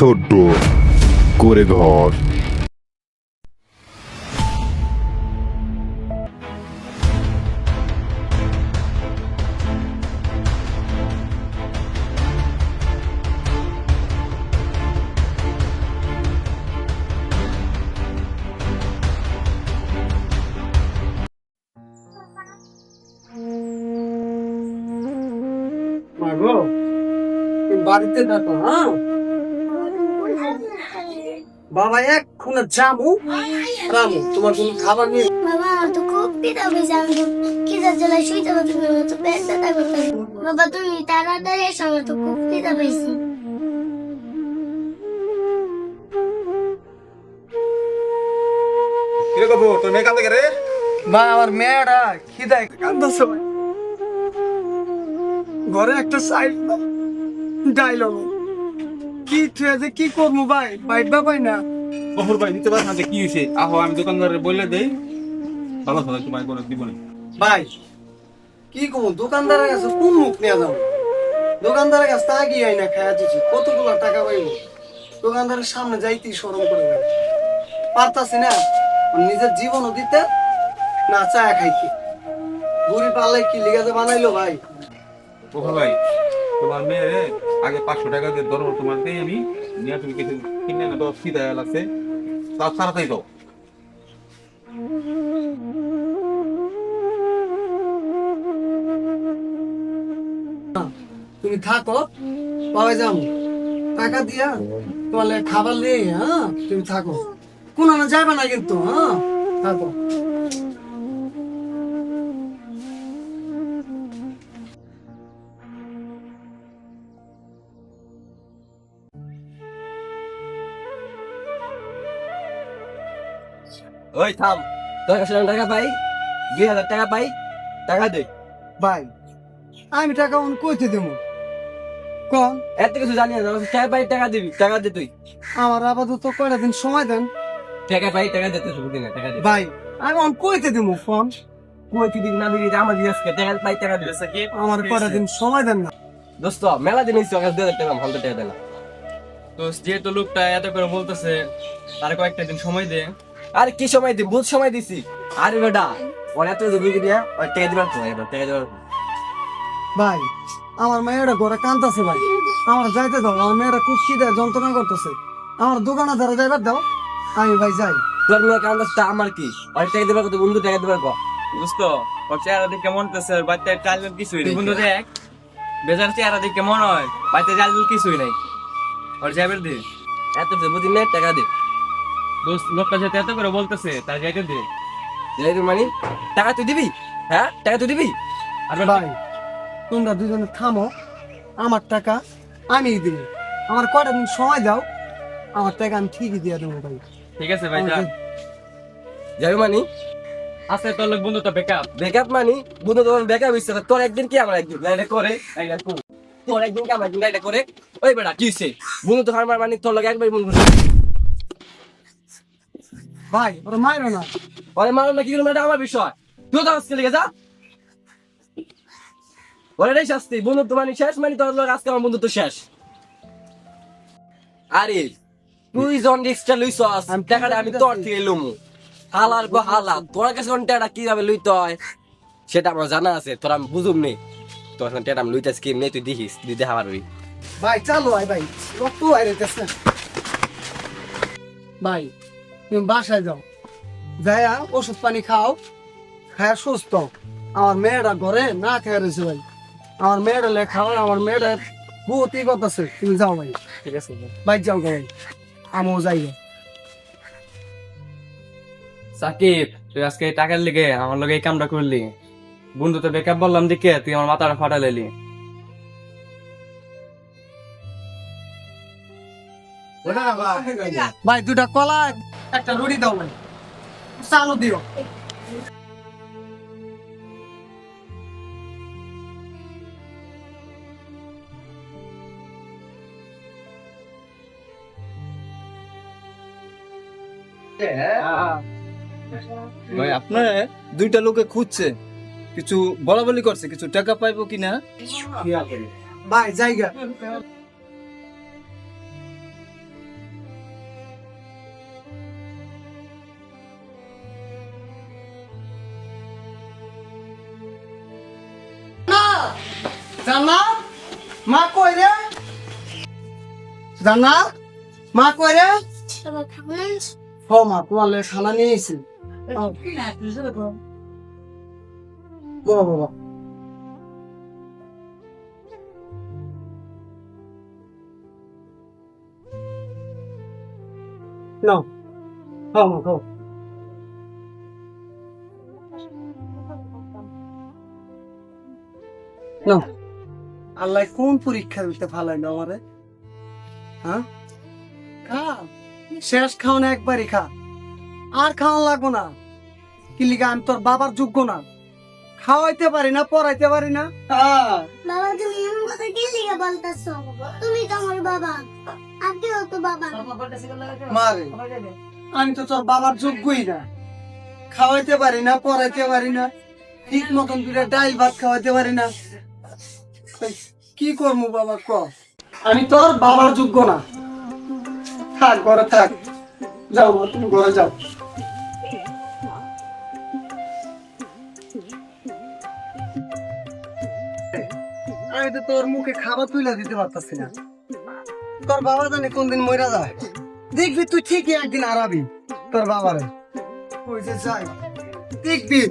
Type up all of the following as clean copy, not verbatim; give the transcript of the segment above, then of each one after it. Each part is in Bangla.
ছোট্ট করে ঘর। মাগো তুমি বাড়িতে থাকো, হ্যাঁ? বাবা এখন যাবো রামু, তোমার কোনো খাবার নিয়ে বাবা আমার তো খুব খিদা পেয়েছে, আমি তো খিদার জ্বালায় শুইতে পারছি না, আমার তো পেট ব্যথা করতেছে। বাবা তুমি তাড়াতাড়ি এসো, আমার তো খুব খিদা পেয়েছে। কিরে গো তোর মেয়ে কান্দে রে? ভাই আমার মেয়েটা খিদায় কান্দছে ভাই। ঘরে একটা সাইড ডাইলগ কি থুয়ে যে কি করবো ভাই, বাইবা পাই না। বহর ভাই নিতে পারছ না যে কি হয়েছে? আহো আমি দোকানদারে বলে দেই, ভালো ভালো তোমায় করে দিব না। ভাই কি করবো, দোকানদারের কাছে কোন মুখ নিয়ে যাবো? দোকানদারের কাছে তা গিয়ে না খাওয়া দিচ্ছি, কতগুলো টাকা পাইবো? দোকানদারের সামনে যাইতেই শরম করে ভাই, পারতাছি না নিজের জীবনও দিতে না চা খাইতে। গরিব আল্লাহ কি লিগাতে বানাইলো ভাই। বহর ভাই তোমার মেয়ে আগে 500 টাকা দিয়ে ধরো, তোমার দেই আমি নিয়ে তুমি কিছু কিনে না, তো সিধা লাগছে তা তাড়াতাড়ি দাও। তুমি থাকো, পাওয়া যাবো টাকা দিয়া তোমার লাগে খাবার নিয়ে, হ্যাঁ? তুমি থাকো, কোন আনা যাবে না কিন্তু, হ্যাঁ? থাকো। ওই থাম, তোর কাছে টাকা পাই, 2000 টাকা পাই, টাকা দে। ভাই আমি টাকা অন কইতে দেবো কন? এত কিছু জানি না, টাকা পাই টাকা দিবি, টাকা দে তুই। আমার আপাতত কয়টা দিন সময় দেন টাকা পাই টাকা দে, তুই শুধু না টাকা দে। ভাই, আমি অন কইতে দেবো ফোন। কই কি দিবি না দিবি আমার দিয়ে আজকে টাকা পাই টাকা দিবি। আমার কয়টা দিন সময় দেন না। দোস্ত মেলা দিন হইছে, ওকে 2000 টাকা ভালো টাকা দে না। তো যেহেতু লোকটা এত করে বলতেছে, তার কয়েকটা দিন সময় দে। আর কি সময় দিই, বহুত সময় দিছি। আরে বেটা ওর এত দিবি দিয়া ওই টাকা দিবার তো, এবার টাকা দিবার। ভাই আমার মেয়েটা ঘরে কান্দতেছে ভাই, আমার যাইতে দাও, আমার মেয়েটা খুব খিদে যন্ত্রণা করতেছে, আমার দোকানে ধরে যাইবার দাও, আমি ভাই যাই। তোর মেয়ে কান্দাসটা আমার কি, ওর টাকা দিবার কত, বন্ধু টাকা দিবার কো। বুঝত ওর চেহারা দেখে মনে হচ্ছে বাচ্চার চাল কিছুই নেই। বন্ধু দেখ বেজার চেহারা দেখে মনে হয় বাচ্চার চাল কিছুই নাই। ওর যাবের দে, এত বুঝি না, টাকা দে। দোস্ত লোকটা যেতে এত করে বলতেছে তার যাইতে দে। দিলাই মানে টাকা তুই দিবি, হ্যাঁ টাকা তুই দিবি। আর ভাই তোমরা দুজনে থামো, আমার টাকা আমি দিব, আমার কয়টা দিন সময় দাও, আমার টাকা আমি ঠিকই দিয়ে দেবো ভাই। ঠিক আছে ভাই যা। যাবি মানে আছে তোর লোক বন্ধু তো বেকআপ। ব্যাকআপ মানি, বন্ধু তোমার ব্যাকআপ হইছে, তোর একদিন কি আমার একদিন এটা করে, এটা কর। তোর একদিন কি আমার একদিন এটা করে। ওই বেটা কি হইছে, বন্ধু তো হারবার মানি তোর লগে একবার বন্ধু। ভাই ওরা মারো না। ওরে মারো না কি করবো এটা আমার বিষয়, তুই তো আজকে লেগে যা। ওরে রে শাস্তি, বন্ধু তো মানি শেষ, মানে তোর লগে আজকে আমার বন্ধু তো শেষ। আরে তুই জন রিক্সটা লইছস, আমি টাকাটা আমি তোর থেকে লমু। হালার গো হালা, তোর কাছে কোন টাকাটা কিভাবে লইতে হয় সেটা আমার জানা আছে, তোর আমি বুঝুম নি। তোর এখন টাকা আমি লইতেছি কেমনে তুই দেখিস, তুই দেখা পারবি। ভাই চালো ভাই, রক্ত বাইরেতেছে। ভাই তুমি বাসায় যাও, যাইয়া ওষুধ পানি খাও, খায়া সুস্থ। আমার মেয়েরা ঘরে না খেয়ে রয়েছে ভাই, আমার মেয়েরা লে খাও, আমার মেয়েরা বহুত ই করতেছে। তুমি যাও ভাই, ঠিক আছে ভাই যাও গো ভাই, আমিও যাই গে। সাকিব তুই আজকে এই টাকার লিগে আমার লগে এই কামটা করলি। বন্ধু তো বেকআপ বললাম দেখে তুই আমার মাথাটা ফাটাইলি। ভাই দুটা কলা একটা রুটি দাও ভাই, চালও দিও। ভাই আপনার দুইটা লোকে খুঁজছে, কিছু বলা বলি করছে, কিছু টাকা পাইবো কিনা। ভাই জায়গা জান্নাত মা কই রে? জান্নাত মা কই রে? বাবা খাবেন? ও মা তোমার লেগে খানা নিয়ে এসেছি। বাবা বাবা নাও খাও মা খাও। নাও আল্লাহ কোন পরীক্ষা দিতে ভালো আমারে? হ্যাঁ খা, শেষ খাও না, একবারই খা, আর খাওয়া লাগবো না। কি লিগা আমি তোর বাবার যোগ্য না? খাওয়াইতে পারি না, পড়াইতে পারি না। বাবা তুমি এমন কথা কি লিখে বলতেছো? তুমি তো আমার বাবা, আপনিও তো বাবা। মারে আমি তো তোর বাবার যোগ্যই না। খাওয়াইতে পারি না, পড়াইতে পারি না, ঠিক মতন করে ডাল ভাত খাওয়াইতে পারি না। কি করবো বাবা ক? আমি তোর বাবার যোগ্য না। থাক ঘরে থাক, যাও মা, তুমি ঘরে যাও। আমি তো তোর মুখে খাবার তুলে দিতে পারতাছি না। তোর বাবা জানে কোনদিন মইরা যায়। দেখবি তুই ঠিকই একদিন হারাবি তোর বাবারে। ওই যে যাই দেখবি,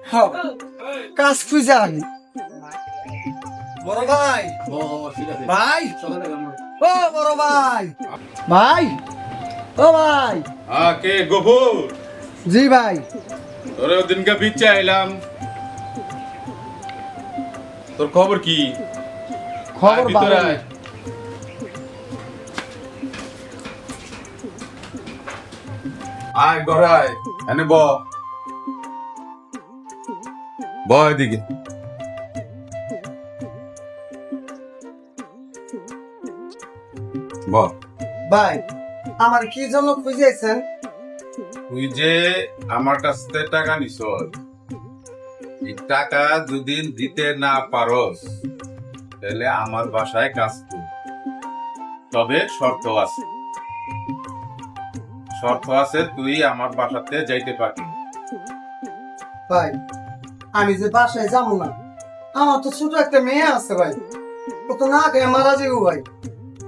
হ্যাঁ কাজ খুঁজে আবি। বড় ভাই, ভাই ও বড় ভাই, ভাই ও ভাই। কে গফুর? জি ভাই। তোর দিনকে বিচ্ছে আইলাম, তোর খবর কি? খবর ভালো। আয় গড়াই, এনে ব এদিকে। ভাই আমার কি জন্য খুঁজেছেন? তুই যে আমার কাছ থেকে টাকা নিছ, এই টাকা যদি দিতে না পারস তাহলে আমার বাসায় কাজ কর। তবে শর্ত আছে, তুই আমার বাসাতে যাইতে পারবি। ভাই আমি যে বাসায় যাবো না, আমার তো ছোট একটা মেয়ে আছে ভাই, ও তো না খেয়ে মারা যাবো ভাই।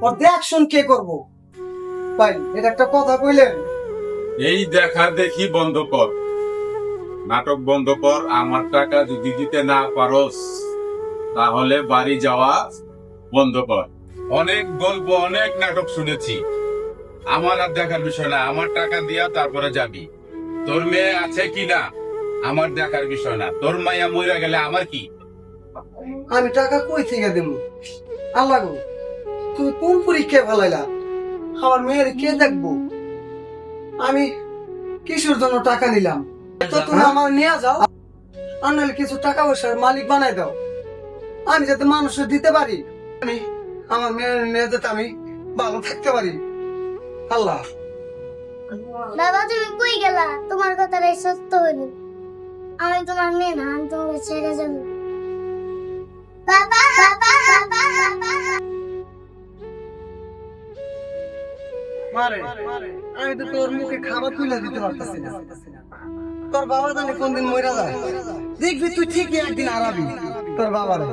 ওর দেখশন কে করবো ভাই? এটা একটা কথা কইলেন। এই দেখা দেখি বন্ধ কর, নাটক বন্ধ কর। আমার টাকা যদি দিতে না পারস তাহলে বাড়ি যাওয়া বন্ধ কর। অনেক গল্প, অনেক নাটক শুনেছি, আমার আর দেখার বিষয় না। আমার টাকা দিয়া তারপরে যাবি। তোর মেয়ে আছে কিনা আমার দেখার বিষয় না। তোর মাইয়া মইরা গেলে আমার কি? আমি টাকা কই থেকে দেবো? আল্লাহ গো, তুমি কোন পরীক্ষায় ফেলাইলা? আমার মেয়ের কে দেখবো? আমি কিসের জন্য টাকা নিলাম? তো তুমি আমার নিয়ে যাও, আর নাহলে কিছু টাকা পয়সার মালিক বানাই দাও, আমি যাতে মানুষের দিতে পারি। আমি আমার মেয়ের নিয়ে যাতে আমি ভালো থাকতে পারি। আল্লাহ বাবা তুমি কই গেলা? তোমার কথাটাই সত্য হইল। আমি তোমার মেয়ে না, আমি তোমাকে ছেড়ে যাব। বাবা বাবা বাবা বাবা। মারে আমি তো তোর মুখে খাবার তুলে দিতে পারতাছি না। তোর বাবা জানে কোনদিন মইরা যায়। দেখবি তুই ঠিকই একদিন হারাবি তোর বাবারে।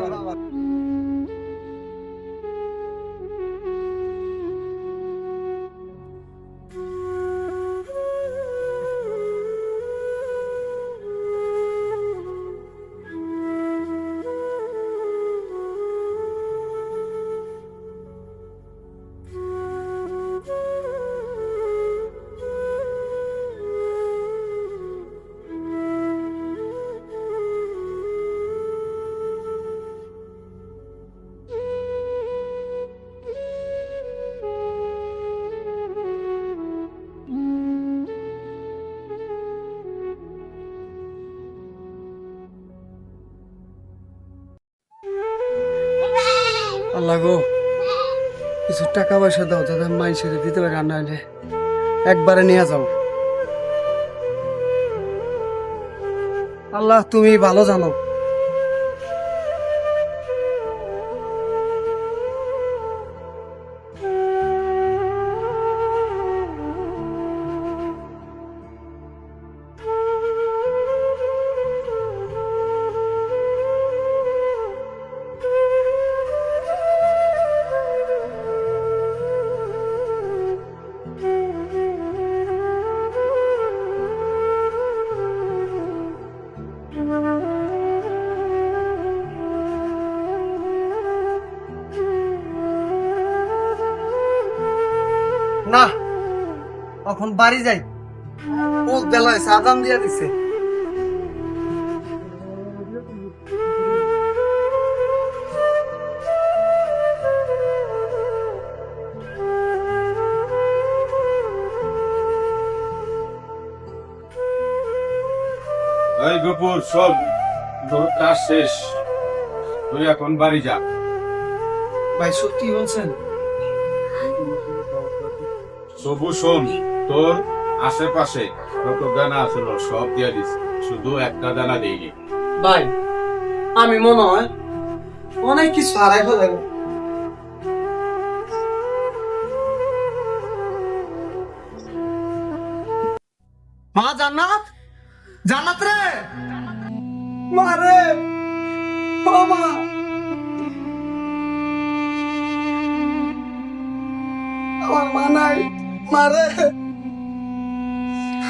আল্লাহ গো, কিছু টাকা পয়সা দাও যাতে আমি মানুষের দিতে পারি, আর নাহলে একবারে নিয়ে যাও। আল্লাহ তুমি ভালো জানো। এখন বাড়ি যাই ও বেলায় সাদাম দিয়ে দিছে এই গোপুর শোন, তোর কাজ শেষ, তুই এখন বাড়ি যা। ভাই সত্যি বলছেন? সবু শোন, তোর আশেপাশে কত দানা আসলো সব দিয়ে দিস, শুধু একটা দানা দিইনি। ভাই আমি মনে হয় অনেক কিছু হারাই ফেলে। মা জান্নাত, জান্নাত রে, মা রে, ও মা, আমার মা নাই, মা রে,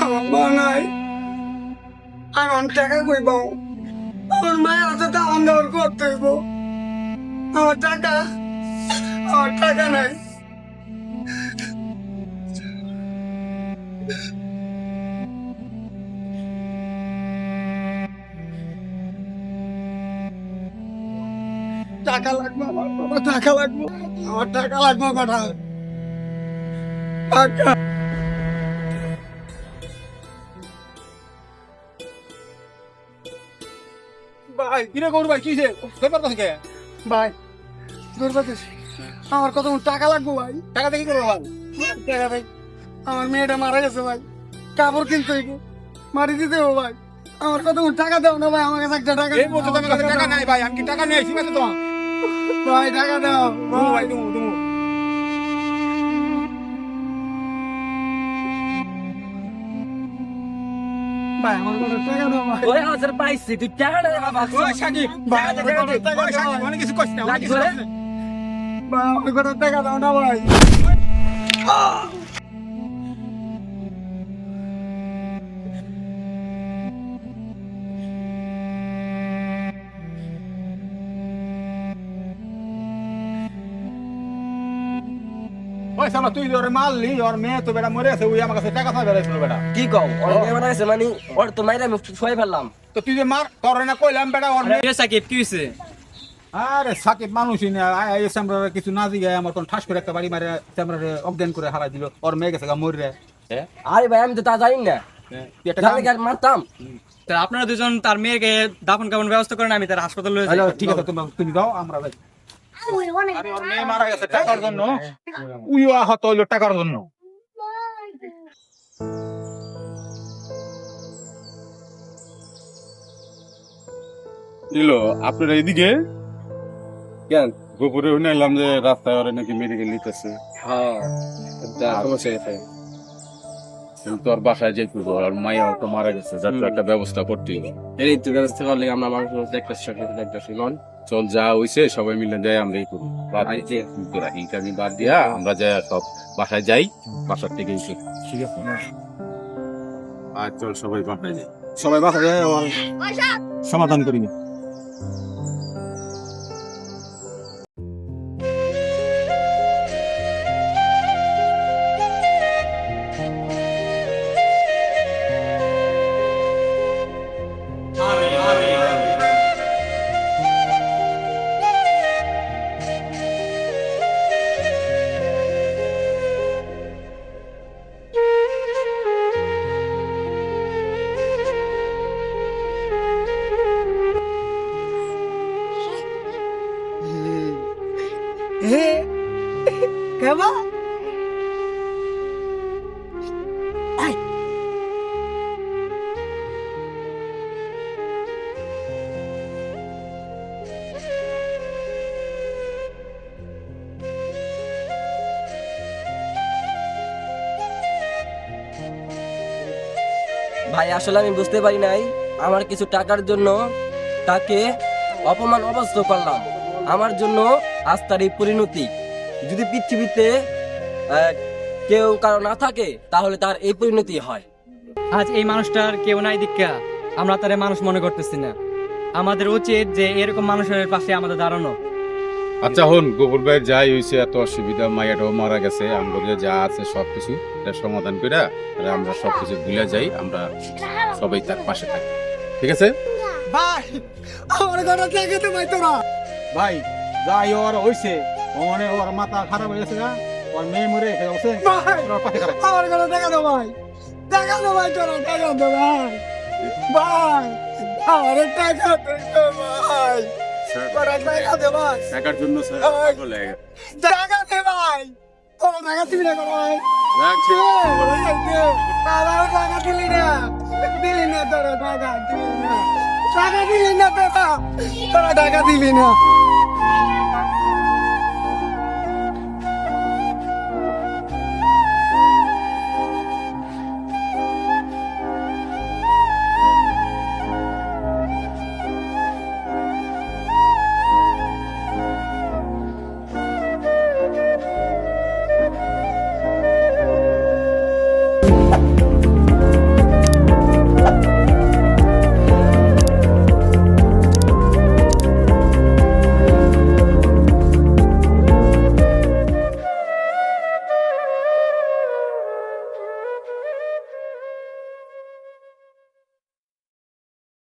আমার মা নাই, আমার টাকা কই পাও? আমার মায়ের হাতে দাম দেওয়ার করতে হইব। আমার টাকা নাই। টাকা লাগবে আমার বাবা, টাকা লাগবে আমার, টাকা লাগবে কথা টাকা। ভাই কিরে গৌর ভাই কিছে ব্যাপার থেকে ভাই দুর্বাদিস আমার কত টাকা লাগবে ভাই। টাকা দেখি করবো ভাই? টাকা ভাই, আমার মেয়েটা মারা গেছে ভাই, কাপড় কিনতে হইব, মারি দিতে হবে ভাই। আমার কত টাকা দাও না ভাই, আমার কাছে একটা টাকা এই মুহূর্তে আমার কাছে টাকা নাই ভাই, আমি কি টাকা নিয়ে আসি তো তোমার ভাই, টাকা দাও ভাই ভাই। তুমি ভাই আমার কত টাকা দাও ভাই। ওই হাজার পাইছি তুই টাকা দে বাবা। ওই সাকিব ভাই আমার কত টাকা ওই দাও সাকিব ভাই। অনেক কিছু কষ্ট না অনেক কিছু কষ্ট না। ভাই আমার কত টাকা দাও না ভাই। ওই শালা তুই ওরে মারলি, ওর মেয়ে তো বেটা মরে আছে, ওই আমার কাছে টাকা চাইবে রাখছিল বেটা। কি কও ওর মেয়ে মারা গেছে মানে ওর তো মাইরা আমি ছয় ফেললাম। তো তুই যে মার তোর না কইলাম বেটা ওর মেয়ে। সাকিব কি হয়েছে? আরে সাকিব মানুষই না, এসে আমরা কিছু না জিগায় আমার কোন ঠাস করে একটা বাড়ি মারে আমরা অজ্ঞান করে হারাই দিল, ওর মেয়ে গেছে গা মরে। আরে ভাই আমি তো তা জানি না, তুই একটা জানি কি আর মারতাম। তা আপনারা দুজন তার মেয়েকে দাফন কাফন ব্যবস্থা করেন, আমি তার হাসপাতালে লয়ে যাই। ঠিক আছে তুমি যাও, আমরা যাই। ওই অনেক আরে ওর মেয়ে মারা গেছে টাকার জন্য, উইও আহত হইলো টাকার জন্য। দিল আপনারা এদিকে কেন? গোপুরে শুনাইলাম যে রাস্তায় ওরা নাকি মেডিকেল নিতেছে, হ্যাঁ সমস্যা গেছে। তোর বাসায় যে আর মাইয়াও তো মারা গেছে, যার তো একটা ব্যবস্থা করতে হবে। এই তো ব্যবস্থা করলে আমরা মানুষ একটা সাথে একটা সিমন চল যা হইছে সবাই মিলে যাই, আমরা এই করবো তোরা ইন্টারভিউ বাদ দিয়া আমরা যাই সব বাসায় যাই, বাসার থেকে ঠিক আছে। আর চল সবাই বাসায় যাই। সবাই বাসা যায় সমাধান করিনি। কেবা ভাই আসলে আমি বুঝতে পারি নাই, আমার কিছু টাকার জন্য তাকে অপমান অবস্থ করলাম, আমার জন্য আজ তার এই পরিণতি। যদি পৃথিবীতে কেউ কারো না থাকে তাহলে তার এই পরিণতি হয়। আজ এই মানুষটার কেউ নাই দীক্ষা আমরা তারে মানুষ মনে করতেছি না। আমাদের উচিত যে এরকম মানুষের পাশে আমাদের দাঁড়ানো। আচ্ছা হন গোবর ভাই যাই হয়েছে এত অসুবিধা মাইয়াটাও মারা গেছে আমাদের যা আছে সবকিছু এটা সমাধান করে আর আমরা সবকিছু ভুলে যাই আমরা সবাই তার পাশে থাকি ঠিক আছে ভাই আমার ঘরে জায়গাতে ভাই তোরা ভাই যাই ওর হইছে মানে ওর মাথা খারাপ হয়ে গেছে না ওর মেয়ে মরে গেছে ভাই ওর পাশে খারাপ আমার ঘরে দেখা দো ভাই দেখা দো ভাই তোরা দেখা দো ভাই ভাই আমার টাকা দে ভাই তোরা টাকা দে ভাই টাকার জন্য স্যার ভাই। বলে টাকা দে ভাই তোরা টাকা দিবি না ভাই বাবা টাকা দিলি না তোরা টাকা দিলি না টাকা দিলি না তোরা টাকা দিলি না